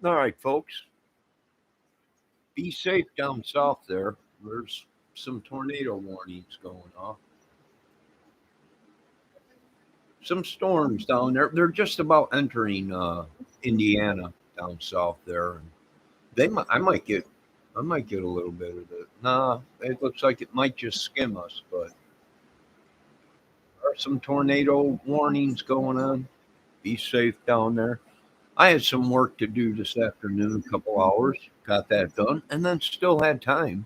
All right, folks, be safe down south there. There's some tornado warnings going off. Some storms down there. They're just about entering Indiana down south there, and I might get a little bit of it. Nah, it looks like it might just skim us, but there are some tornado warnings going on. Be safe down there. I had some work to do this afternoon, a couple hours, got that done, and then still had time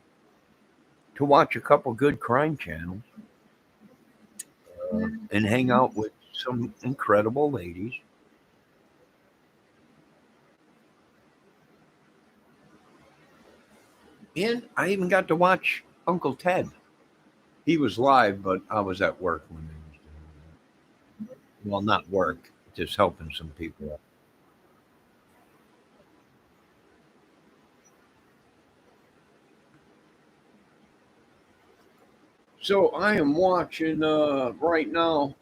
to watch a couple good crime channels and hang out with some incredible ladies. And I even got to watch Uncle Ted. He was live, but I was at work when he was doing that. Well, not work, just helping some people. So I am watching right now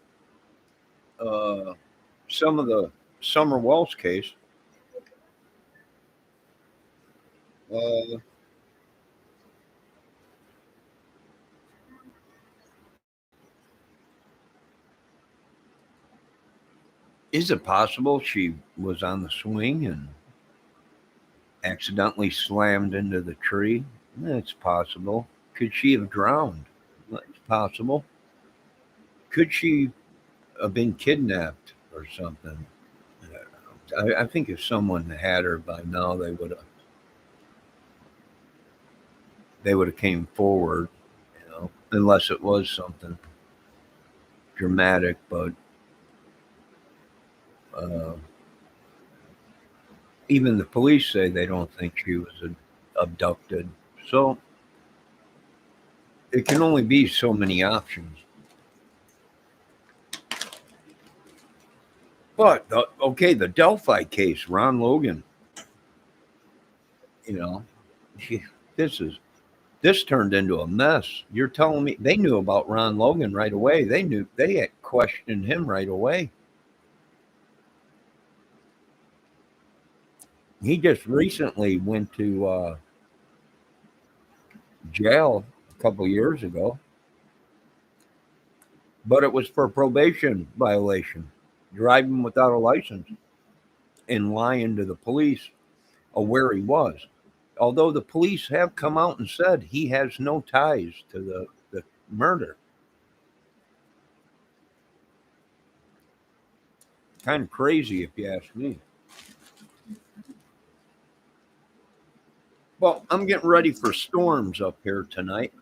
uh, some of the Summer Wells case. Uh, is it possible she was on the swing and accidentally slammed into the tree? It's possible. Could she have drowned? It's possible. Could she have been kidnapped or something? I think if someone had her by now, they would have came forward, unless it was something dramatic. But uh, even the police say they don't think she was abducted. So it can only be so many options. But okay, the Delphi case, Ron Logan. You know, he- this is this turned into a mess. You're telling me they knew about Ron Logan right away? They had questioned him right away. He just recently went to jail a couple years ago, but it was for probation violation, driving without a license and lying to the police of where he was. Although the police have come out and said he has no ties to the murder. Kind of crazy, if you ask me. Well, I'm getting ready for storms up here tonight,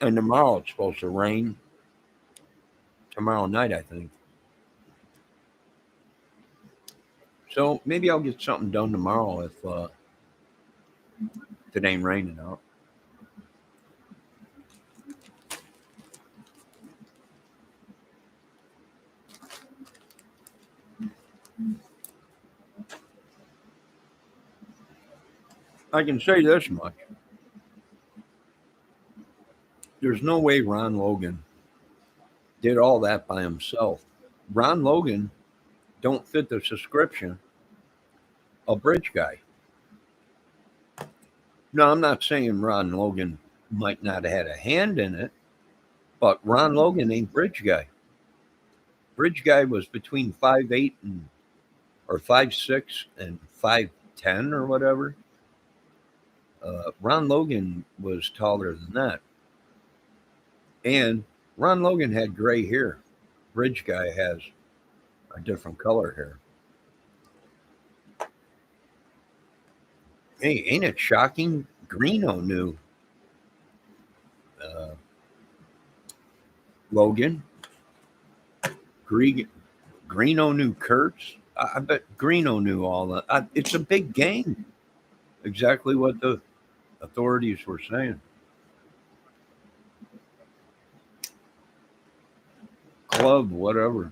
and tomorrow it's supposed to rain. Tomorrow night, I think. So maybe I'll get something done tomorrow if it ain't raining out. I can say this much: there's no way Ron Logan did all that by himself. Ron Logan don't fit the description of bridge guy. No, I'm not saying Ron Logan might not have had a hand in it, but Ron Logan ain't bridge guy. Bridge guy was between 5'8" and or 5'6" and 5'10" or whatever. Ron Logan was taller than that, and Ron Logan had gray hair. Bridge guy has a different color hair. Hey, ain't it shocking? Greeno knew uh, Logan. Greeno knew Kurtz. I bet Greeno knew all that. It's a big game. Exactly what the authorities were saying. Club, whatever.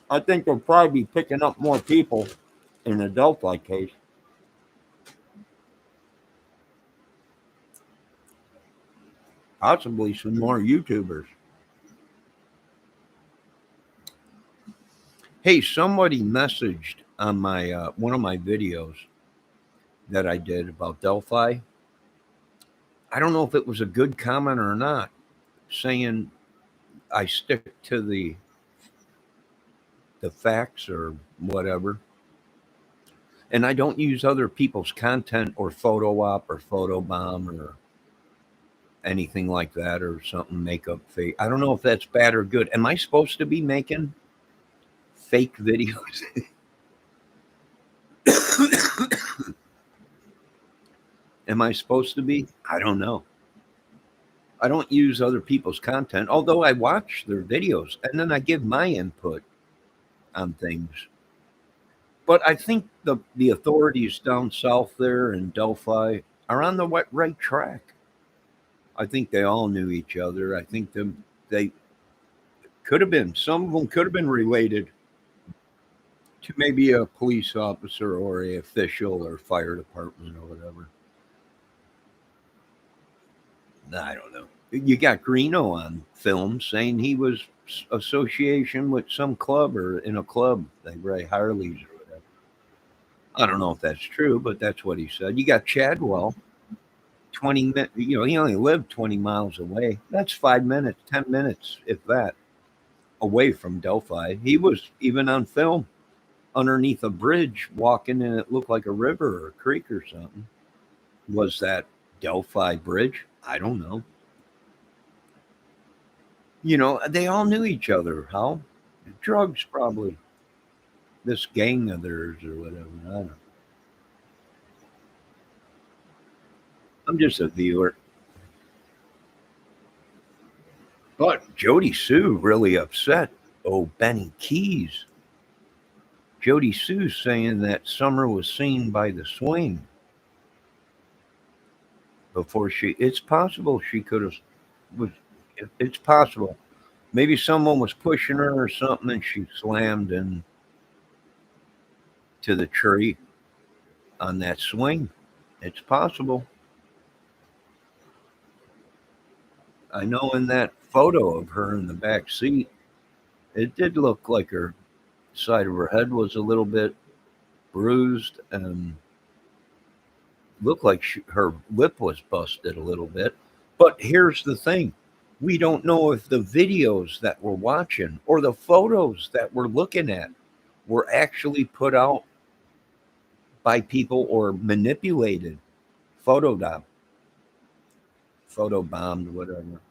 I think they'll probably be picking up more people in the Delphi case. Possibly some more YouTubers. Hey, somebody messaged on my one of my videos that I did about Delphi. I don't know if it was a good comment or not, saying I stick to the facts or whatever, and I don't use other people's content or photo op or photo bomb or anything like that or something makeup fake. I don't know if that's bad or good. Am I supposed to be making fake videos? Am I supposed to be? I don't know. I don't use other people's content, although I watch their videos and then I give my input on things. But I think the authorities down south there in Delphi are on the right track. I think they all knew each other. I think they could have been, some of them could have been related to maybe a police officer or a official or fire department or whatever. I don't know. You got Greeno on film saying he was association with some club or in a club. They ride Harleys or whatever. I don't know if that's true, but that's what he said. You got Chadwell, 20 minutes. You know, he only lived 20 miles away. That's 5 minutes, 10 minutes, if that, away from Delphi. He was even on film underneath a bridge walking, and it looked like a river or a creek or something. Was that Delphi Bridge? I don't know. You know, they all knew each other. How? Drugs, probably. This gang of theirs or whatever. I don't know. I'm just a viewer. But Jody Sue really upset. Oh, Benny Keys. Jody Sue saying that Summer was seen by the swing before she. It's possible she could have. Was it's possible. Maybe someone was pushing her or something, and she slammed into the tree on that swing. It's possible. I know in that photo of her in the back seat, it did look like her side of her head was a little bit bruised and looked like her lip was busted a little bit. But here's the thing, we don't know if the videos that we're watching or the photos that we're looking at were actually put out by people or manipulated, photobombed, photobombed, whatever.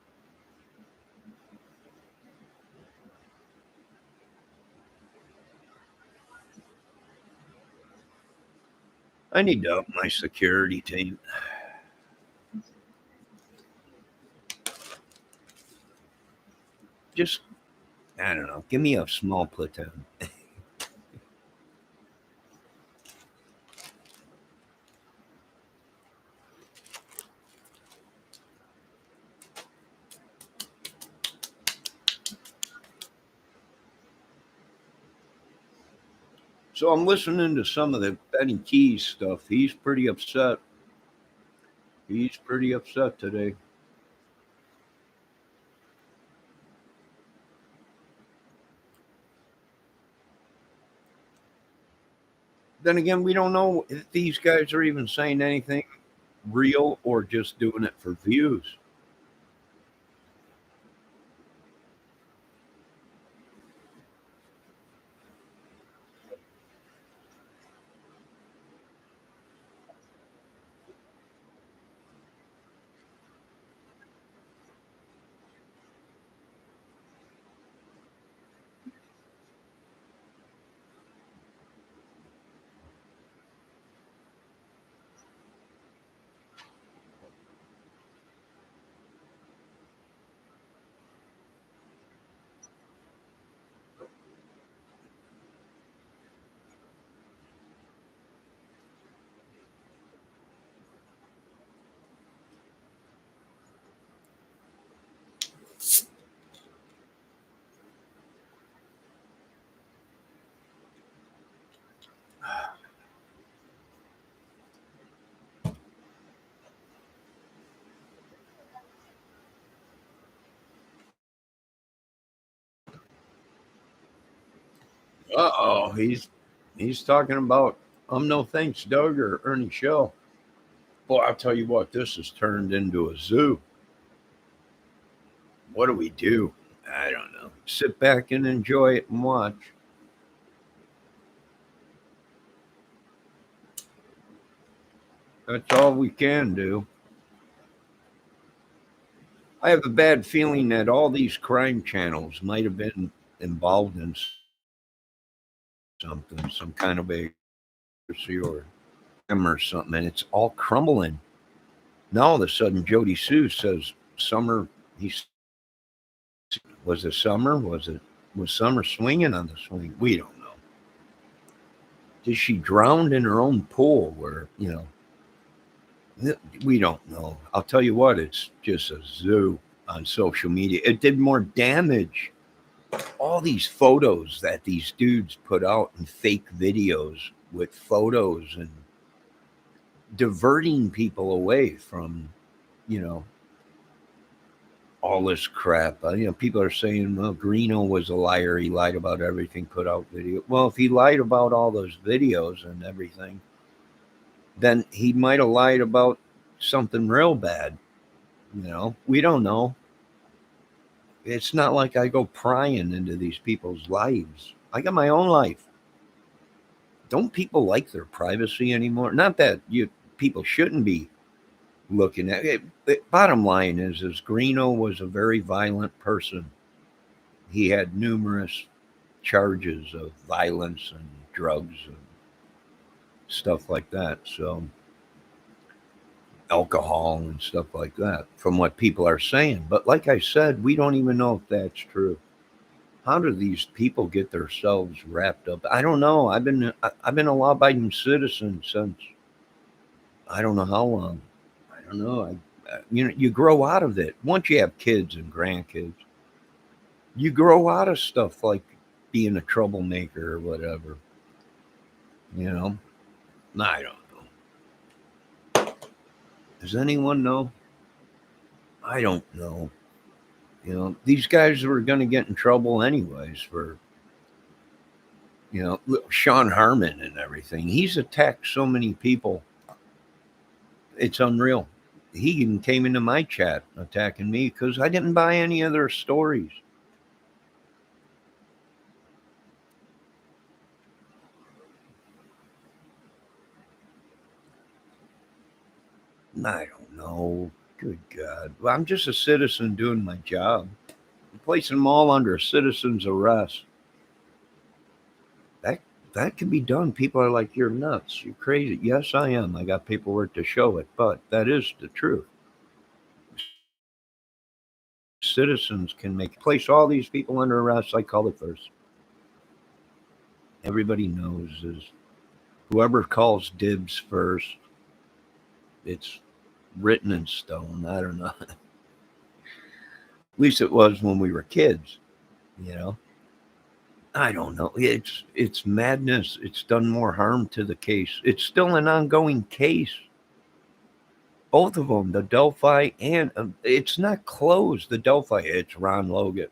I need to up my security team. Just, I don't know, give me a small platoon. So I'm listening to some of the Benny Keys stuff. He's pretty upset. He's pretty upset today. Then again, we don't know if these guys are even saying anything real or just doing it for views. Uh-oh, he's talking about no thanks, Doug or Ernie Shell. Boy, I'll tell you what, this has turned into a zoo. What do we do? I don't know. Sit back and enjoy it and watch. That's all we can do. I have a bad feeling that all these crime channels might have been involved in something, some kind of a or something, and it's all crumbling. Now all of a sudden, Jody Sue says Summer. He's was it Summer? Was Summer swinging on the swing? We don't know. Did she drown in her own pool? Where we don't know. I'll tell you what, it's just a zoo on social media. It did more damage. All these photos that these dudes put out and fake videos with photos and diverting people away from, you know, all this crap. People are saying, well, Greeno was a liar. He lied about everything, put out video. Well, if he lied about all those videos and everything, then he might have lied about something real bad. We don't know. It's not like I go prying into these people's lives. I got my own life. Don't people like their privacy anymore? Not that people shouldn't be looking at it. The bottom line is Greeno was a very violent person. He had numerous charges of violence and drugs and stuff like that. So alcohol and stuff like that, from what people are saying. But like I said, we don't even know if that's true. How do these people get themselves wrapped up? I don't know. I've been a law-abiding citizen since I don't know how long. I don't know. You grow out of it once you have kids and grandkids. You grow out of stuff like being a troublemaker or whatever. I don't know. Does anyone know? I don't know. These guys were going to get in trouble anyways for, Sean Harmon and everything. He's attacked so many people. It's unreal. He even came into my chat attacking me because I didn't buy any of their stories. I don't know. Good God. Well, I'm just a citizen doing my job. I'm placing them all under citizen's arrest. That can be done. People are like, you're nuts. You're crazy. Yes, I am. I got paperwork to show it, but that is the truth. Citizens can place all these people under arrest. I call it first. Everybody knows is whoever calls dibs first, it's written in stone. I don't know. At least it was when we were kids, you know. I don't know. It's madness. It's done more harm to the case. It's still an ongoing case. Both of them, the Delphi and it's not closed. The Delphi, it's Ron Logan.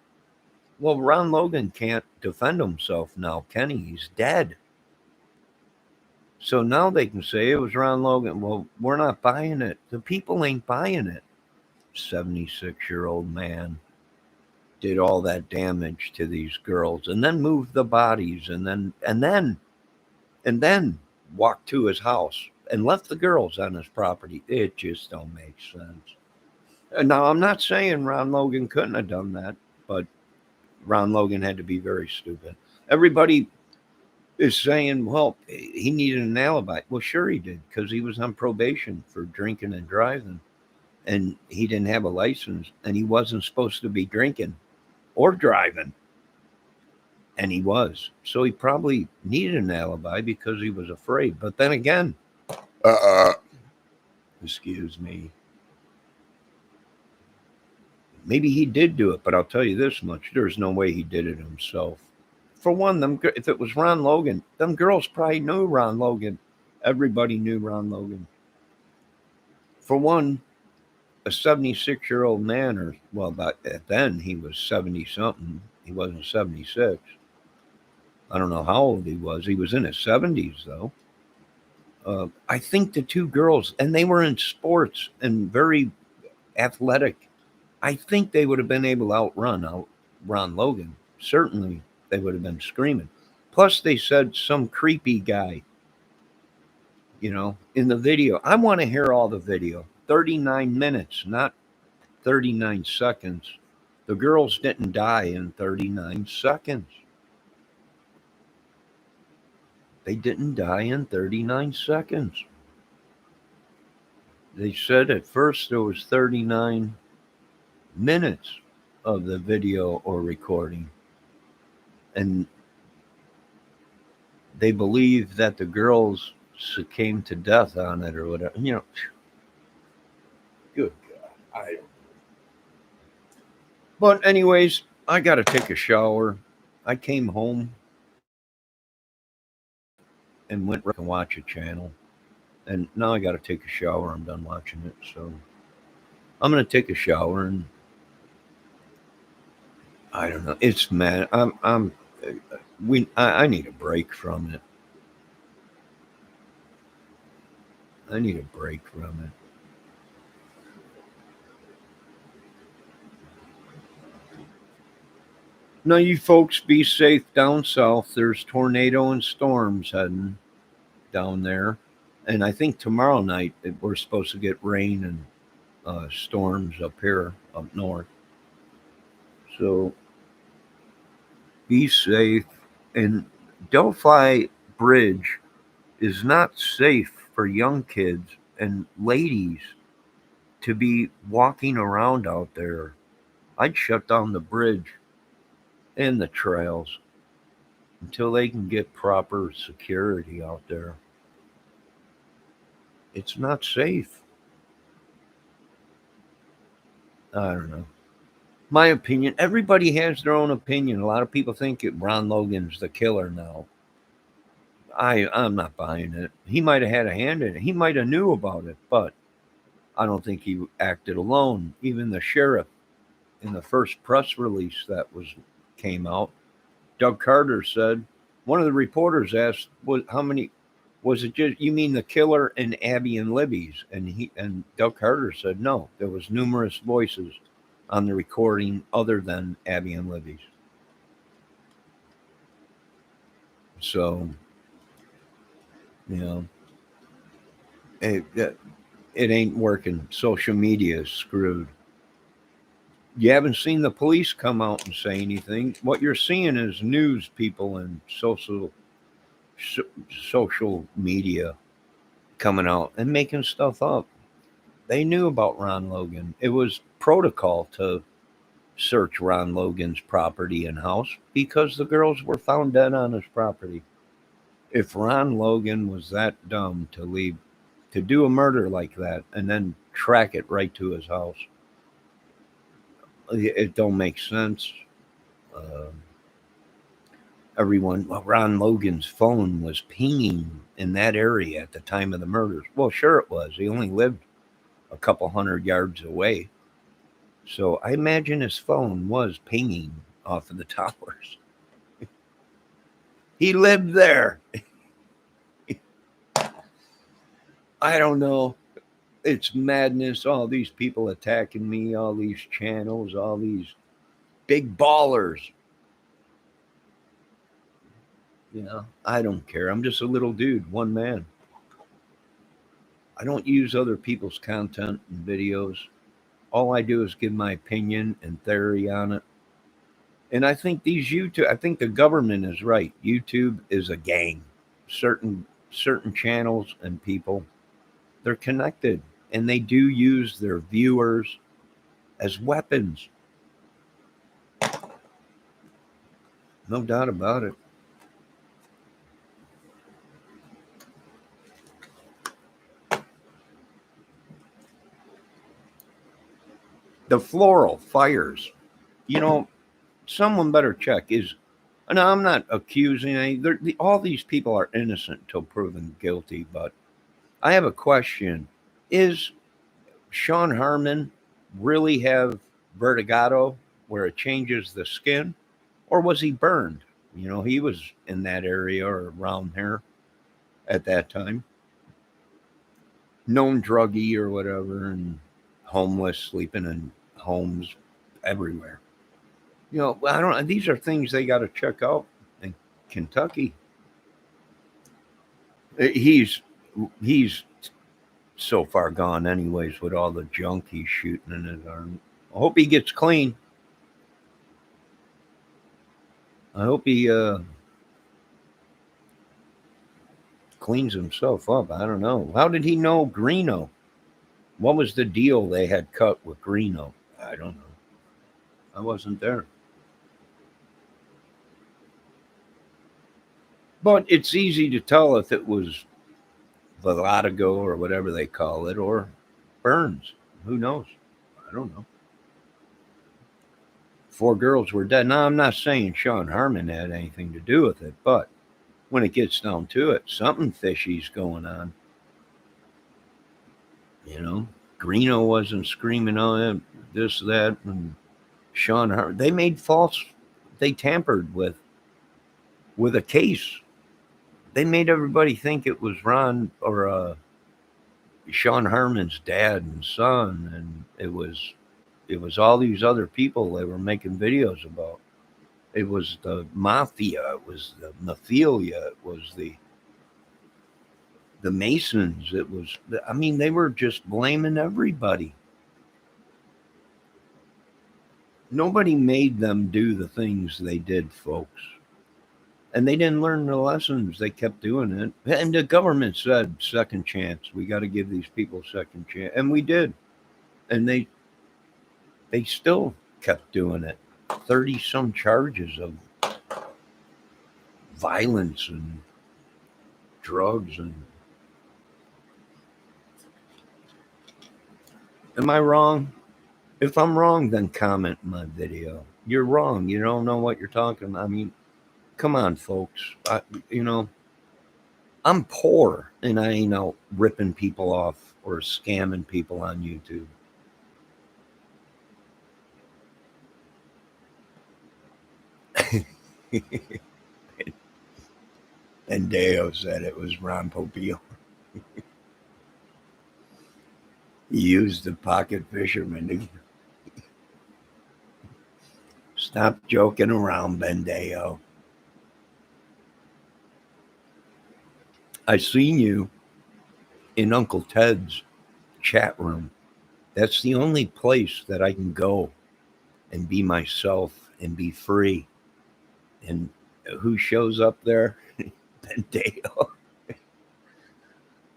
Well, Ron Logan can't defend himself now, can he? He's dead. So now they can say it was Ron Logan. Well, we're not buying it. The people ain't buying it. 76-year-old man did all that damage to these girls and then moved the bodies and then walked to his house and left the girls on his property. It just don't make sense. And now I'm not saying Ron Logan couldn't have done that, but Ron Logan had to be very stupid. Everybody is saying, well, he needed an alibi. Well, sure he did, because he was on probation for drinking and driving, and he didn't have a license, and he wasn't supposed to be drinking or driving, and he was. So he probably needed an alibi because he was afraid. But then again, excuse me, maybe he did do it, but I'll tell you this much: there's no way he did it himself. For one, if it was Ron Logan, them girls probably knew Ron Logan. Everybody knew Ron Logan. For one, a 76-year-old man, or well, then he was 70 something. He wasn't 76. I don't know how old he was. He was in his 70s, though. I think the two girls, and they were in sports and very athletic. I think they would have been able to out Ron Logan. Certainly, they would have been screaming. Plus, they said some creepy guy, in the video. I want to hear all the video. 39 minutes, not 39 seconds. The girls didn't die in 39 seconds. They didn't die in 39 seconds. They said at first there was 39 minutes of the video or recording. And they believe that the girls succumbed to death on it or whatever. Good God. I don't. But anyways, I got to take a shower. I came home and went and watch a channel. And now I got to take a shower. I'm done watching it. So I'm going to take a shower and I don't know. It's mad. I need a break from it. I need a break from it. Now, you folks be safe down south. There's tornado and storms heading down there. And I think tomorrow night we're supposed to get rain and storms up here, up north. So be safe. And Delphi Bridge is not safe for young kids and ladies to be walking around out there. I'd shut down the bridge and the trails until they can get proper security out there. It's not safe. I don't know. My opinion, everybody has their own opinion. A lot of people think Ron Logan's the killer now. I'm not buying it. He might have had a hand in it. He might have knew about it, but I don't think he acted alone. Even the sheriff in the first press release that came out, Doug Carter said, one of the reporters asked, how many was it? Just you mean the killer and Abby and Libby's? And Doug Carter said no. There was numerous voices on the recording other than Abby and Libby's. So, it ain't working. Social media is screwed. You haven't seen the police come out and say anything. What you're seeing is news people and social media coming out and making stuff up. They knew about Ron Logan. It was protocol to search Ron Logan's property and house because the girls were found dead on his property. If Ron Logan was that dumb to do a murder like that and then track it right to his house, it don't make sense. Ron Logan's phone was pinging in that area at the time of the murders. Well, sure it was. He only lived a couple 100 yards away. So I imagine his phone was pinging off of the towers. He lived there. I don't know. It's madness. All these people attacking me, all these channels, all these big ballers. I don't care. I'm just a little dude, one man. I don't use other people's content and videos. All I do is give my opinion and theory on it. And I think I think the government is right. YouTube is a gang. Certain channels and people, they're connected and they do use their viewers as weapons. No doubt about it. The floral fires, someone better check. And I'm not accusing any. All these people are innocent until proven guilty. But I have a question: is Sean Harmon really have vertigo, where it changes the skin, or was he burned? You know, he was in that area or around there at that time. Known druggie or whatever, and homeless, sleeping in homes everywhere. You know, I don't. These are things they got to check out in Kentucky. He's so far gone, anyways, with all the junk he's shooting in his arm. I hope he gets clean. I hope he cleans himself up. I don't know. How did he know Greeno? What was the deal they had cut with Greeno? I don't know. I wasn't there. But it's easy to tell if it was Velatigo or whatever they call it, or Burns. Who knows? I don't know. Four girls were dead. Now, I'm not saying Sean Harmon had anything to do with it, but when it gets down to it, something fishy's going on. You know, Greeno wasn't screaming on it, this, that, and Sean Harmon. They made false. They tampered with a case. They made everybody think it was Ron or Sean Harmon's dad and son, and it was all these other people they were making videos about. It was the mafia. It was the mafia. It was the Masons. It was. I mean, they were just blaming everybody. Nobody made them do the things they did, folks. And they didn't learn the lessons. They kept doing it. And the government said, second chance. We got to give these people second chance. And we did. And they still kept doing it. 30 some charges of violence and drugs. And am I wrong? If I'm wrong, then comment my video. You're wrong. You don't know what you're talking about. I mean, come on, folks. You know, I'm poor and I ain't out ripping people off or scamming people on YouTube. And Deo said it was Ron Popeil. He used the pocket fisherman to stop joking around, Bendeo. I seen you in Uncle Ted's chat room. That's the only place that I can go and be myself and be free. And who shows up there? Bendeo.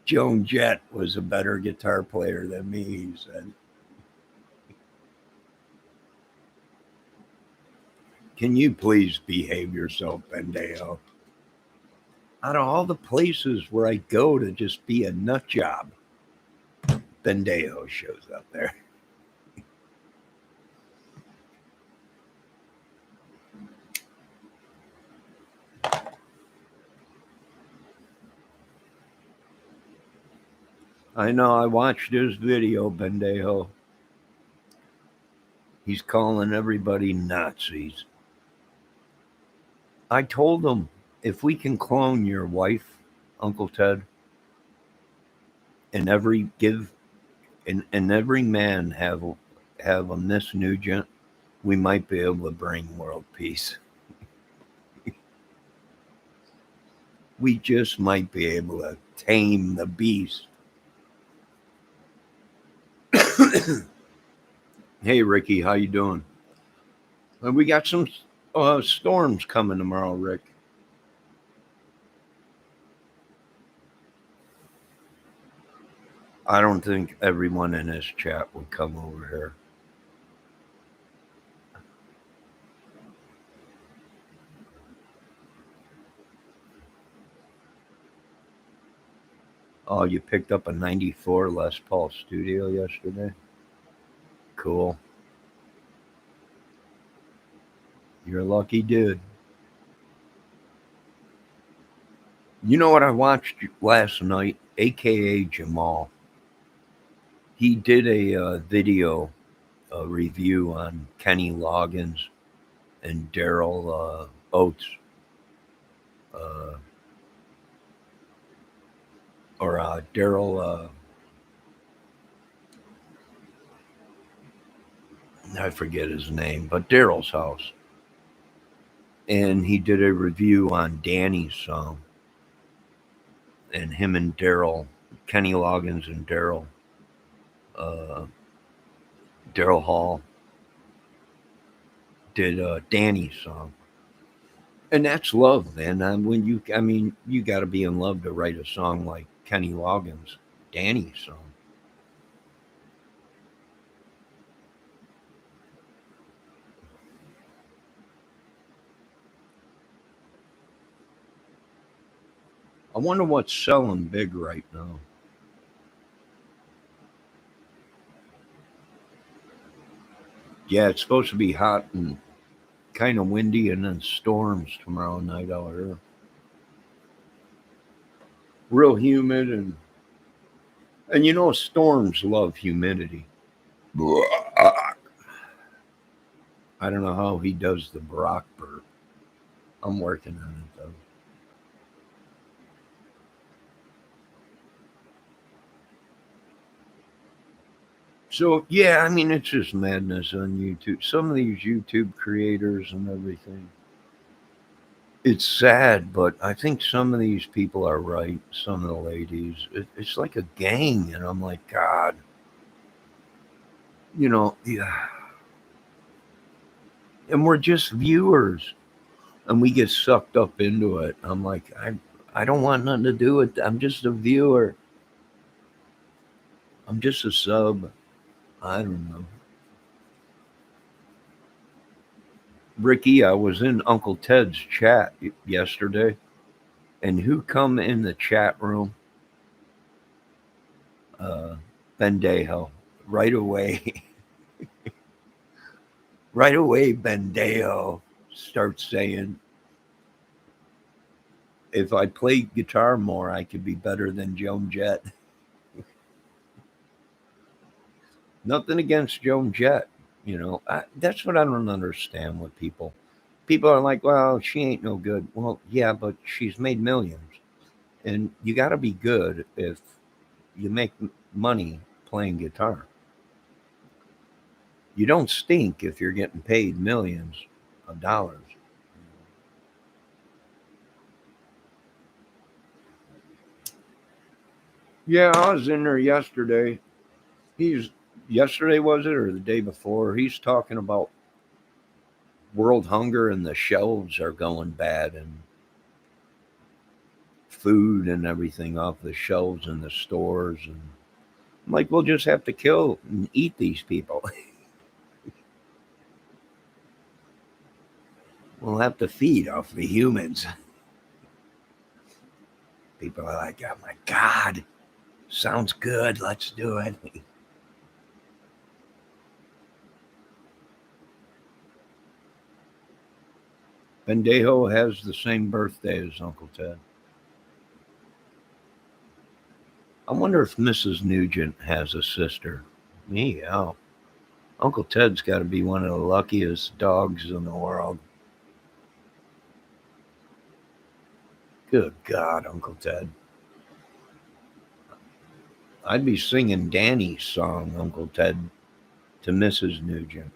Joan Jett was a better guitar player than me, he said. Can you please behave yourself, Bendeo? Out of all the places where I go to just be a nut job, Bendeo shows up there. I know, I watched his video, Bendeo. He's calling everybody Nazis. I told him, if we can clone your wife, Uncle Ted, and every man have a Miss Nugent, we might be able to bring world peace. We just might be able to tame the beast. Hey Ricky, how you doing? We got some storms coming tomorrow, Rick. I don't think everyone in this chat would come over here. Oh, you picked up a 94 Les Paul Studio yesterday? Cool. You're a lucky dude. You know what I watched last night? AKA Jamal. He did a video review on Kenny Loggins and Daryl Oates. uh, or Daryl. I forget his name, but Daryl's house, and he did a review on Danny's song, and him and Daryl, Kenny Loggins and uh, Daryl Hall did Danny's song, and that's love, man. I mean, you got to be in love to write a song like Kenny Loggins, Danny's song. I wonder what's selling big right now. Yeah, it's supposed to be hot and kind of windy, and then storms tomorrow night out here. Real humid, and storms love humidity. I don't know how he does the Brock burp. I'm working on it though. So yeah, I mean it's just madness on YouTube. Some of these YouTube creators and everything. It's sad, but I think some of these people are right. Some of the ladies, it's like a gang, and I'm like, God, yeah. And we're just viewers, and we get sucked up into it. I'm like, I don't want nothing to do with. I'm just a viewer. I'm just a sub. I don't know. Ricky, I was in Uncle Ted's chat yesterday, and who come in the chat room? Uh, Bendejo. Right away, right away, Bendejo starts saying, if I played guitar more, I could be better than Joan Jett. Nothing against Joan Jett. That's what I don't understand with people. People are like, well, she ain't no good. Well, yeah, but she's made millions. And you got to be good if you make money playing guitar. You don't stink if you're getting paid millions of dollars. Yeah, I was in there yesterday. He's Yesterday was it or the day before? He's talking about world hunger and the shelves are going bad and food and everything off the shelves in the stores, and I'm like, we'll just have to kill and eat these people. We'll have to feed off the humans. People are like, oh my God, sounds good. Let's do it. Bendejo has the same birthday as Uncle Ted. I wonder if Mrs. Nugent has a sister. Me, oh. Uncle Ted's got to be one of the luckiest dogs in the world. Good God, Uncle Ted. I'd be singing Danny's song, Uncle Ted, to Mrs. Nugent.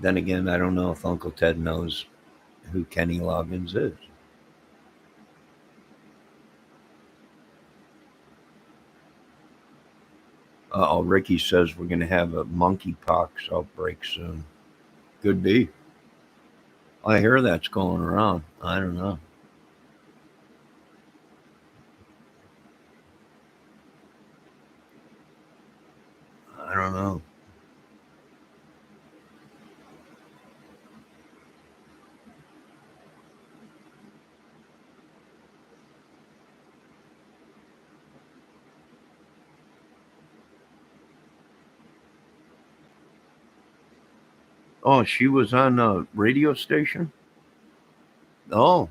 Then again, I don't know if Uncle Ted knows who Kenny Loggins is. Oh, Ricky says we're going to have a monkeypox outbreak soon. Could be. I hear that's going around. I don't know. I don't know. Oh, she was on a radio station? Oh,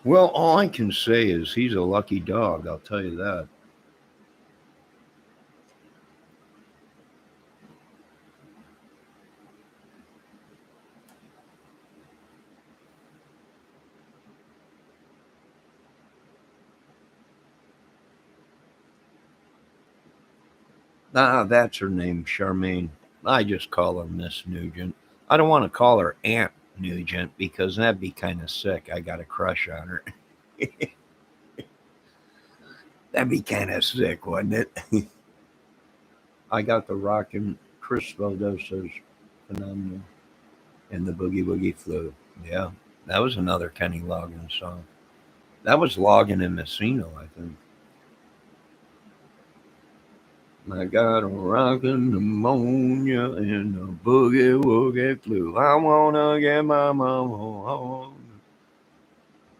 well, all I can say is he's a lucky dog. I'll tell you that. That's her name, Charmaine. I just call her Miss Nugent. I don't want to call her Aunt Nugent because that'd be kind of sick. I got a crush on her. That'd be kind of sick, wouldn't it? I got the rockin' Chris Valdosa's Phenomenal and the Boogie Woogie Flu. Yeah, that was another Kenny Loggins song. That was Loggin and Messino, I think. I got a rockin' pneumonia and a boogie woogie flu. I wanna get my mama home.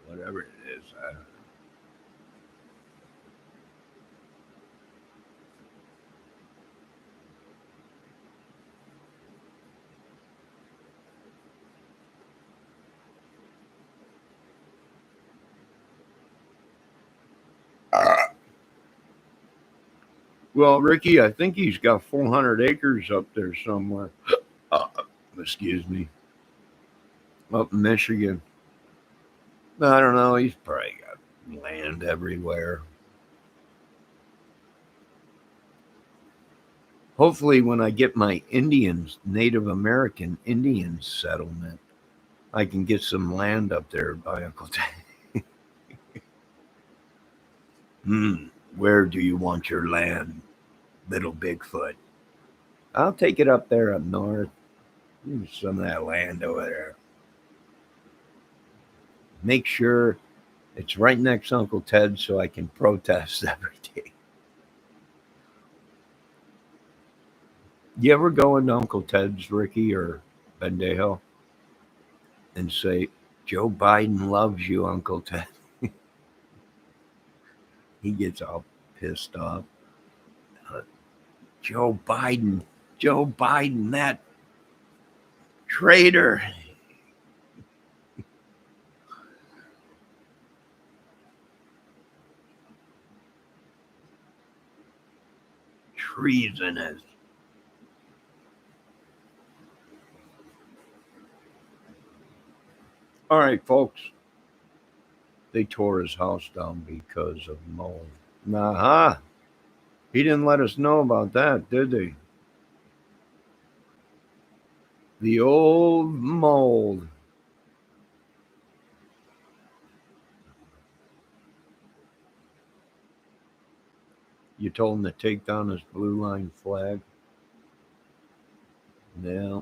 Whatever it is. Well, Ricky, I think he's got 400 acres up there somewhere. Uh, excuse me. Up in Michigan. I don't know. He's probably got land everywhere. Hopefully, when I get my Indians, Native American Indian settlement, I can get some land up there by Uncle Ted. Where do you want your land, little Bigfoot? I'll take it up there up north. Some of that land over there. Make sure it's right next to Uncle Ted so I can protest every day. You ever go into Uncle Ted's, Ricky or Bendejo, and say, Joe Biden loves you, Uncle Ted? He gets all pissed off. Uh, Joe Biden, that traitor. Treasonous. All right, folks. They tore his house down because of mold. Nah, he didn't let us know about that, did they? The old mold. You told him to take down his blue line flag. Yeah,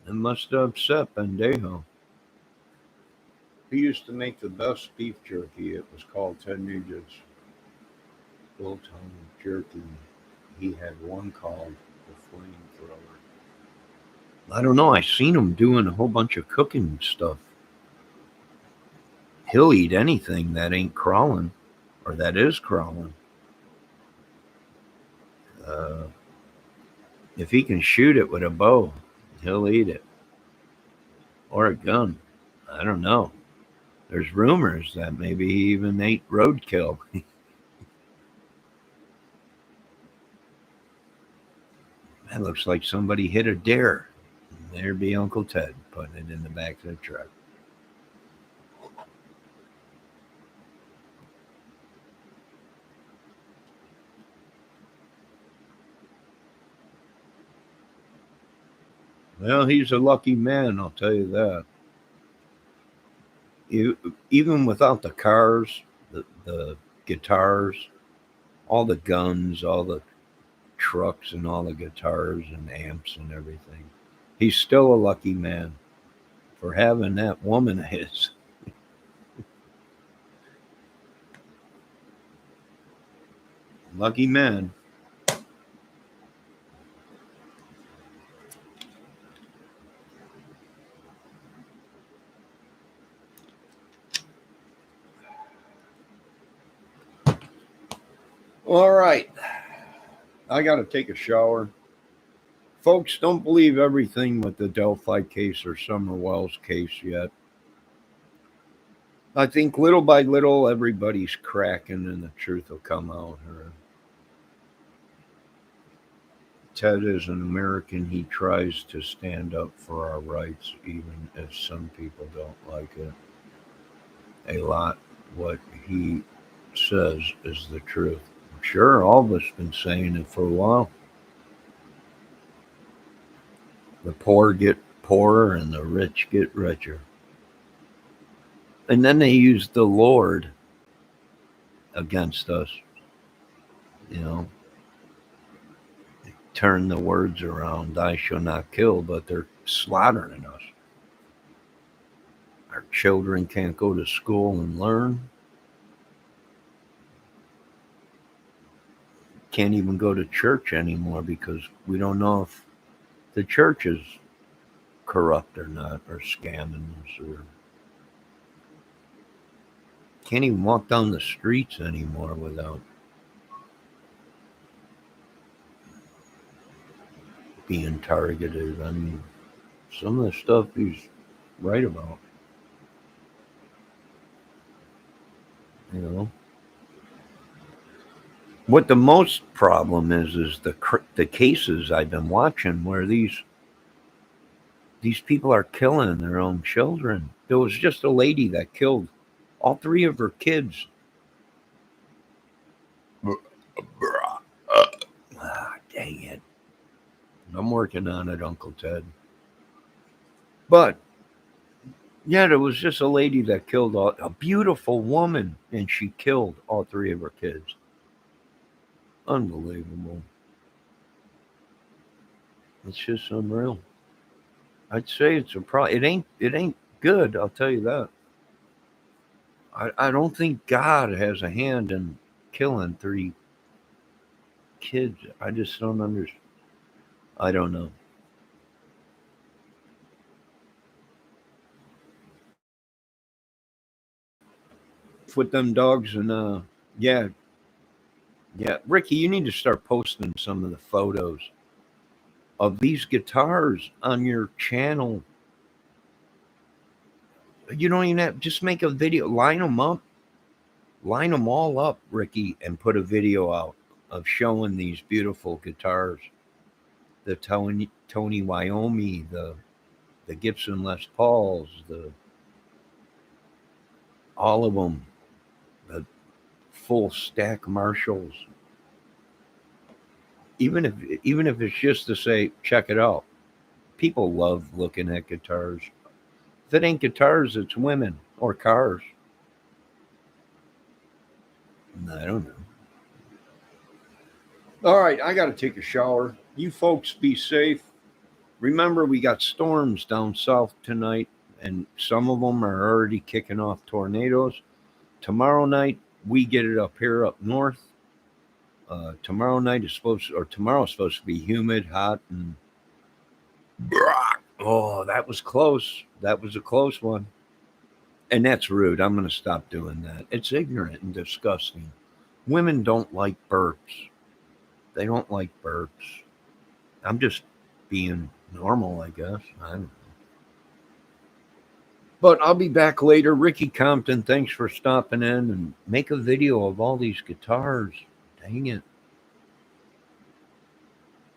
it must have upset Bendejo. He used to make the best beef jerky. It was called Ted Nugent's Biltong Jerky. He had one called the Flamethrower. I don't know. I seen him doing a whole bunch of cooking stuff. He'll eat anything that ain't crawling or that is crawling. Uh, if he can shoot it with a bow, he'll eat it. Or a gun. I don't know. There's rumors that maybe he even ate roadkill. That looks like somebody hit a deer. There'd be Uncle Ted putting it in the back of the truck. Well, he's a lucky man, I'll tell you that. Even without the cars, the guitars, all the guns, all the trucks, and all the guitars and amps and everything, he's still a lucky man for having that woman of his. Lucky man. All right. I got to take a shower. Folks, don't believe everything with the Delphi case or Summer Wells case yet. I think little by little, everybody's cracking and the truth will come out. Ted is an American. He tries to stand up for our rights, even if some people don't like it. A lot what he says is the truth. Sure, all of us been saying it for a while. The poor get poorer and the rich get richer. And then they use the Lord against us, you know, turn the words around, I shall not kill, but they're slaughtering us. Our children can't go to school and learn, can't even go to church anymore because we don't know if the church is corrupt or not, or scamming us, or can't even walk down the streets anymore without being targeted. I mean, some of the stuff he's right about, you know. What the most problem is the cases I've been watching where these people are killing their own children. There was just a lady that killed all three of her kids. Dang it. I'm working on it, Uncle Ted. But yeah, there was just a lady that killed a beautiful woman, and she killed all three of her kids. Unbelievable. It's just unreal. I'd say it's a problem. It ain't good. I'll tell you that. I don't think God has a hand in killing three kids. I just don't understand. I don't know. With them dogs and yeah, yeah. Ricky, you need to start posting some of the photos of these guitars on your channel. You don't even have just make a video, line them up, line them all up, Ricky, and put a video out of showing these beautiful guitars. The Tony Iommi, the Gibson Les Pauls, the all of them, the full stack Marshalls. Even if it's just to say, check it out. People love looking at guitars. If it ain't guitars, it's women or cars. I don't know. All right, I got to take a shower. You folks be safe. Remember, we got storms down south tonight, and some of them are already kicking off tornadoes. Tomorrow night, we get it up here up north. Tomorrow night is tomorrow is supposed to be humid, hot, and oh, that was close. That was a close one. And that's rude. I'm going to stop doing that. It's ignorant and disgusting. Women don't like burps. They don't like burps. I'm just being normal, I guess. I don't know. But I'll be back later. Ricky Compton, thanks for stopping in and make a video of all these guitars. Dang it.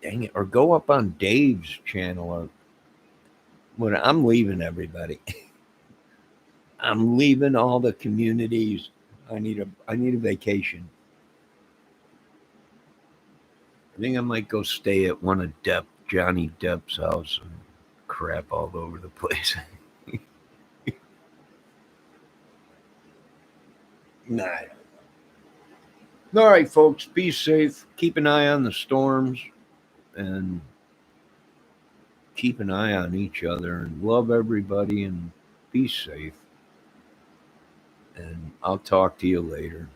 Dang it. Or go up on Dave's channel. Or when I'm leaving everybody. I'm leaving all the communities. I need a vacation. I think I might go stay at one of Johnny Depp's house and crap all over the place. Nah. All right, folks, be safe. Keep an eye on the storms and keep an eye on each other and love everybody and be safe. And I'll talk to you later.